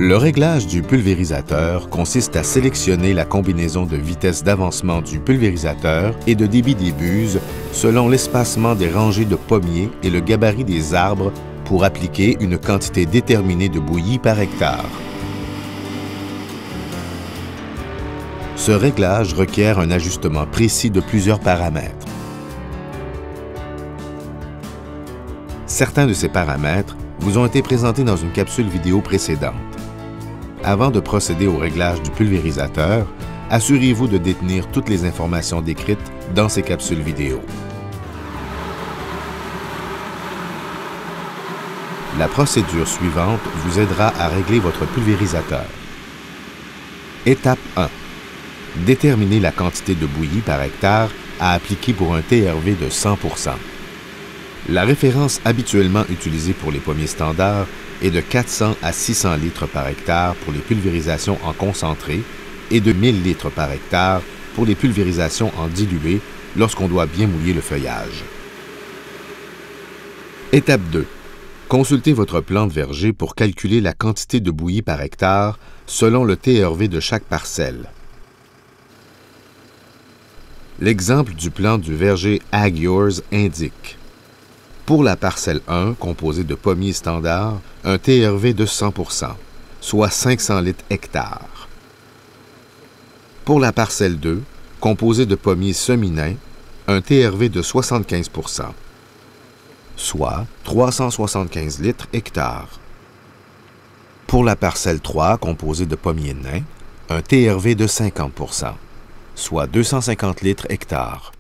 Le réglage du pulvérisateur consiste à sélectionner la combinaison de vitesse d'avancement du pulvérisateur et de débit des buses selon l'espacement des rangées de pommiers et le gabarit des arbres pour appliquer une quantité déterminée de bouillie par hectare. Ce réglage requiert un ajustement précis de plusieurs paramètres. Certains de ces paramètres vous ont été présentés dans une capsule vidéo précédente. Avant de procéder au réglage du pulvérisateur, assurez-vous de détenir toutes les informations décrites dans ces capsules vidéo. La procédure suivante vous aidera à régler votre pulvérisateur. Étape 1. Déterminez la quantité de bouillie par hectare à appliquer pour un TRV de 100 %. La référence habituellement utilisée pour les pommiers standards est de 400 à 600 litres par hectare pour les pulvérisations en concentré et de 1000 litres par hectare pour les pulvérisations en dilué lorsqu'on doit bien mouiller le feuillage. Étape 2. Consultez votre plan de verger pour calculer la quantité de bouillie par hectare selon le TRV de chaque parcelle. L'exemple du plan du verger AgYours indique: pour la parcelle 1, composée de pommiers standards, un TRV de 100 %, soit 500 litres hectare. Pour la parcelle 2, composée de pommiers semi-nains, un TRV de 75 %, soit 375 litres hectare. Pour la parcelle 3, composée de pommiers nains, un TRV de 50 %, soit 250 litres hectare.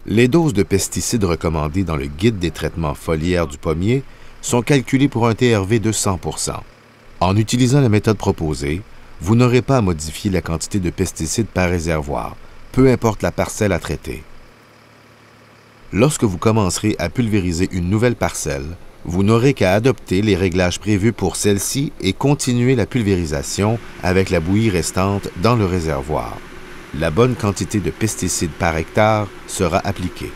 Les doses de pesticides recommandées dans le Guide des traitements foliaires du pommier sont calculées pour un TRV de 100 %. En utilisant la méthode proposée, vous n'aurez pas à modifier la quantité de pesticides par réservoir, peu importe la parcelle à traiter. Lorsque vous commencerez à pulvériser une nouvelle parcelle, vous n'aurez qu'à adopter les réglages prévus pour celle-ci et continuer la pulvérisation avec la bouillie restante dans le réservoir. La bonne quantité de pesticides par hectare sera appliquée.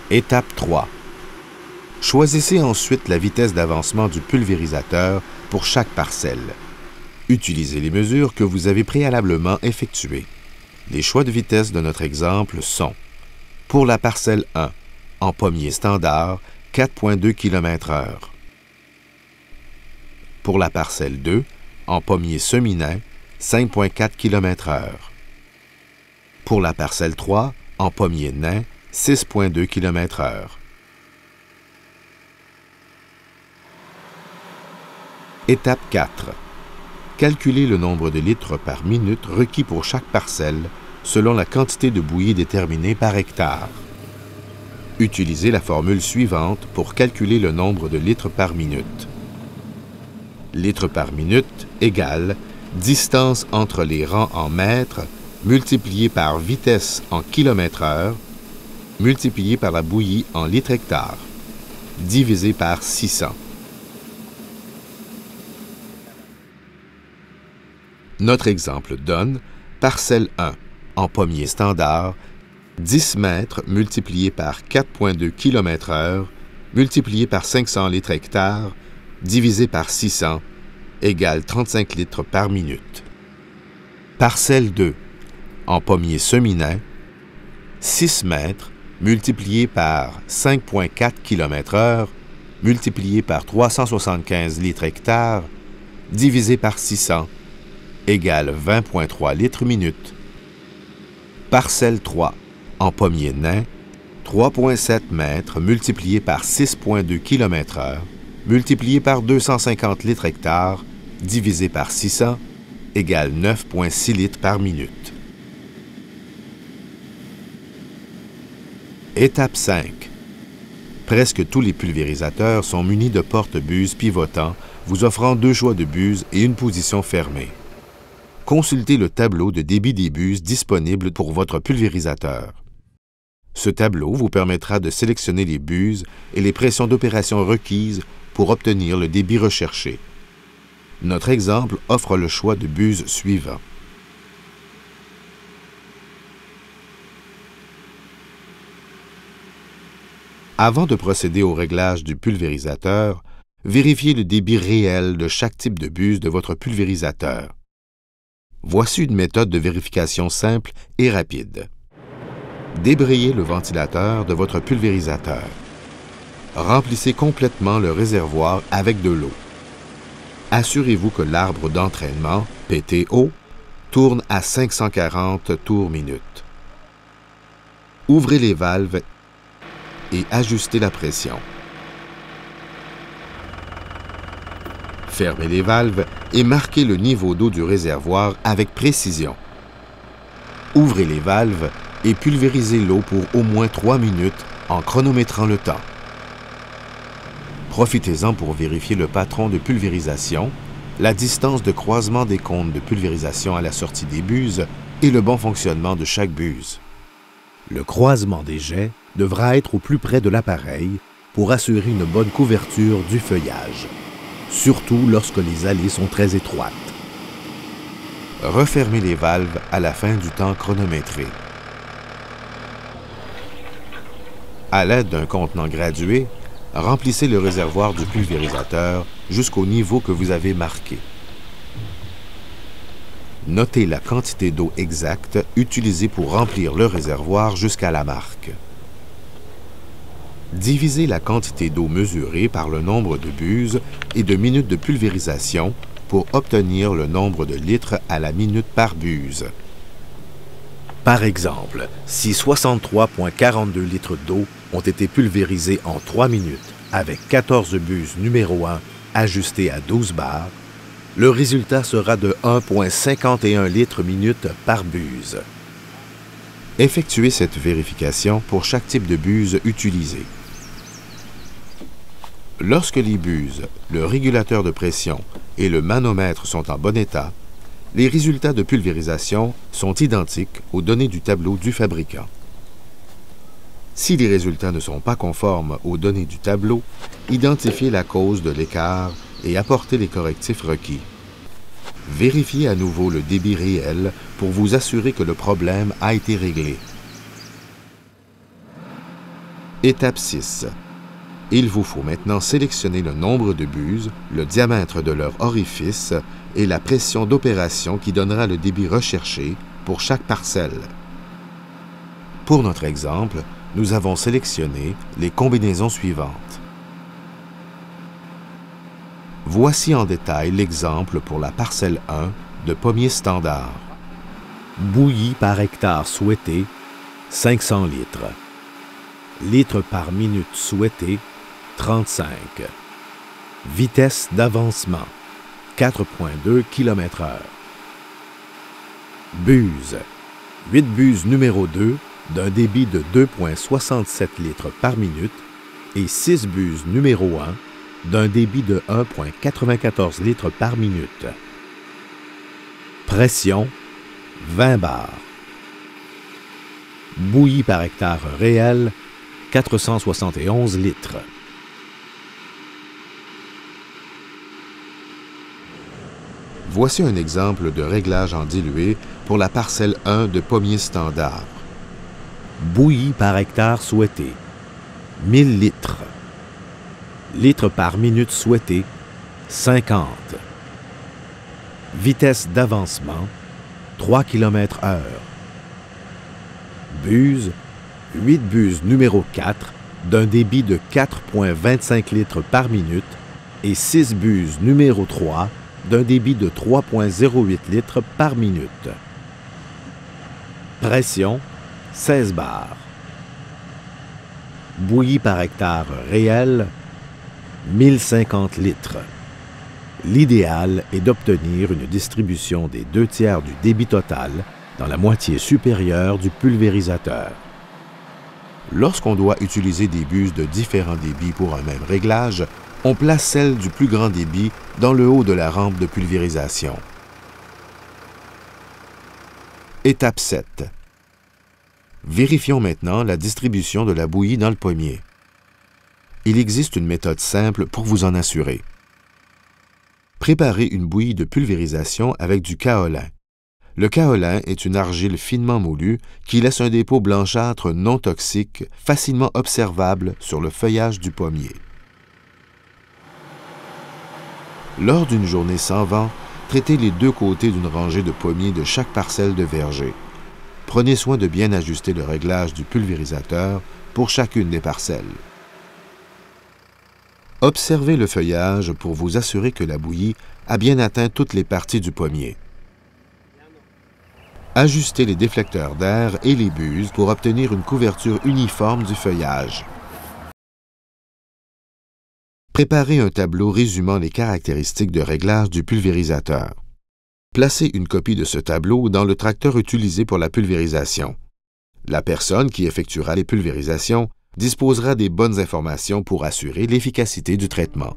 Étape 3. Choisissez ensuite la vitesse d'avancement du pulvérisateur pour chaque parcelle. Utilisez les mesures que vous avez préalablement effectuées. Les choix de vitesse de notre exemple sont: pour la parcelle 1, en pommier standard, 4,2 km/h. Pour la parcelle 2, en pommier semi-nain, 5,4 km/h. Pour la parcelle 3, en pommier nain, 6,2 km/h. Étape 4. Calculez le nombre de litres par minute requis pour chaque parcelle selon la quantité de bouillie déterminée par hectare. Utilisez la formule suivante pour calculer le nombre de litres par minute. Litres par minute égale distance entre les rangs en mètres multiplié par vitesse en km/h multiplié par la bouillie en litres hectare divisé par 600. Notre exemple donne parcelle 1 en pommier standard, 10 mètres multiplié par 4,2 km/h multiplié par 500 litres hectare divisé par 600 égale 35 litres par minute. Parcelle 2, en pommier semi-nain, 6 mètres multiplié par 5,4 km/h multiplié par 375 litres hectare divisé par 600 égale 20,3 litres minute. Parcelle 3, en pommier nain, 3,7 mètres multiplié par 6,2 km/h multiplié par 250 litres hectare divisé par 600 égale 9,6 litres par minute. Étape 5. Presque tous les pulvérisateurs sont munis de porte-buses pivotants vous offrant 2 choix de buses et une position fermée. Consultez le tableau de débit des buses disponible pour votre pulvérisateur. Ce tableau vous permettra de sélectionner les buses et les pressions d'opération requises pour obtenir le débit recherché. Notre exemple offre le choix de buses suivant. Avant de procéder au réglage du pulvérisateur, Vérifiez le débit réel de chaque type de buse de votre pulvérisateur. Voici une méthode de vérification simple et rapide. Débrayez le ventilateur de votre pulvérisateur. Remplissez complètement le réservoir avec de l'eau. Assurez-vous que l'arbre d'entraînement, PTO, tourne à 540 tours minute. Ouvrez les valves et ajustez la pression. Fermez les valves et marquez le niveau d'eau du réservoir avec précision. Ouvrez les valves et pulvérisez l'eau pour au moins 3 minutes en chronométrant le temps. Profitez-en pour vérifier le patron de pulvérisation, la distance de croisement des cônes de pulvérisation à la sortie des buses et le bon fonctionnement de chaque buse. Le croisement des jets devra être au plus près de l'appareil pour assurer une bonne couverture du feuillage, surtout lorsque les allées sont très étroites. Refermez les valves à la fin du temps chronométré. À l'aide d'un contenant gradué, remplissez le réservoir du pulvérisateur jusqu'au niveau que vous avez marqué. Notez la quantité d'eau exacte utilisée pour remplir le réservoir jusqu'à la marque. Divisez la quantité d'eau mesurée par le nombre de buses et de minutes de pulvérisation pour obtenir le nombre de litres à la minute par buse. Par exemple, si 63,42 litres d'eau ont été pulvérisés en 3 minutes avec 14 buses numéro 1 ajustées à 12 bars, le résultat sera de 1,51 litres minute par buse. Effectuez cette vérification pour chaque type de buse utilisé. Lorsque les buses, le régulateur de pression et le manomètre sont en bon état, les résultats de pulvérisation sont identiques aux données du tableau du fabricant. Si les résultats ne sont pas conformes aux données du tableau, identifiez la cause de l'écart et apportez les correctifs requis. Vérifiez à nouveau le débit réel pour vous assurer que le problème a été réglé. Étape 6. Il vous faut maintenant sélectionner le nombre de buses, le diamètre de leur orifice et la pression d'opération qui donnera le débit recherché pour chaque parcelle. Pour notre exemple, nous avons sélectionné les combinaisons suivantes. Voici en détail l'exemple pour la parcelle 1 de pommier standard. Bouillie par hectare souhaité, 500 litres. Litres par minute souhaité, 35. Vitesse d'avancement, 4,2 km/h. Buse, 8 buses numéro 2 d'un débit de 2,67 litres par minute et 6 buses numéro 1 d'un débit de 1,94 litres par minute. Pression, 20 bars. Bouillie par hectare réel, 471 litres. Voici un exemple de réglage en dilué pour la parcelle 1 de pommier standard. Bouillie par hectare souhaité, 1000 litres. Litres par minute souhaité, 50. Vitesse d'avancement, 3 km/h. Buse, 8 buses numéro 4 d'un débit de 4,25 litres par minute et 6 buses numéro 3 d'un débit de 3,08 litres par minute. Pression, 16 bars. Bouillie par hectare réel, 1050 litres. L'idéal est d'obtenir une distribution des 2/3 du débit total dans la moitié supérieure du pulvérisateur. Lorsqu'on doit utiliser des buses de différents débits pour un même réglage, on place celle du plus grand débit dans le haut de la rampe de pulvérisation. Étape 7. Vérifions maintenant la distribution de la bouillie dans le pommier. Il existe une méthode simple pour vous en assurer. Préparez une bouillie de pulvérisation avec du kaolin. Le kaolin est une argile finement moulue qui laisse un dépôt blanchâtre non toxique facilement observable sur le feuillage du pommier. Lors d'une journée sans vent, traitez les deux côtés d'une rangée de pommiers de chaque parcelle de verger. Prenez soin de bien ajuster le réglage du pulvérisateur pour chacune des parcelles. Observez le feuillage pour vous assurer que la bouillie a bien atteint toutes les parties du pommier. Ajustez les déflecteurs d'air et les buses pour obtenir une couverture uniforme du feuillage. Préparez un tableau résumant les caractéristiques de réglage du pulvérisateur. Placez une copie de ce tableau dans le tracteur utilisé pour la pulvérisation. La personne qui effectuera les pulvérisations disposera des bonnes informations pour assurer l'efficacité du traitement.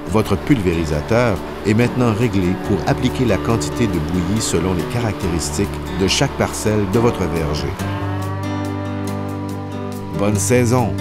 Votre pulvérisateur est maintenant réglé pour appliquer la quantité de bouillie selon les caractéristiques de chaque parcelle de votre verger. Bonne saison!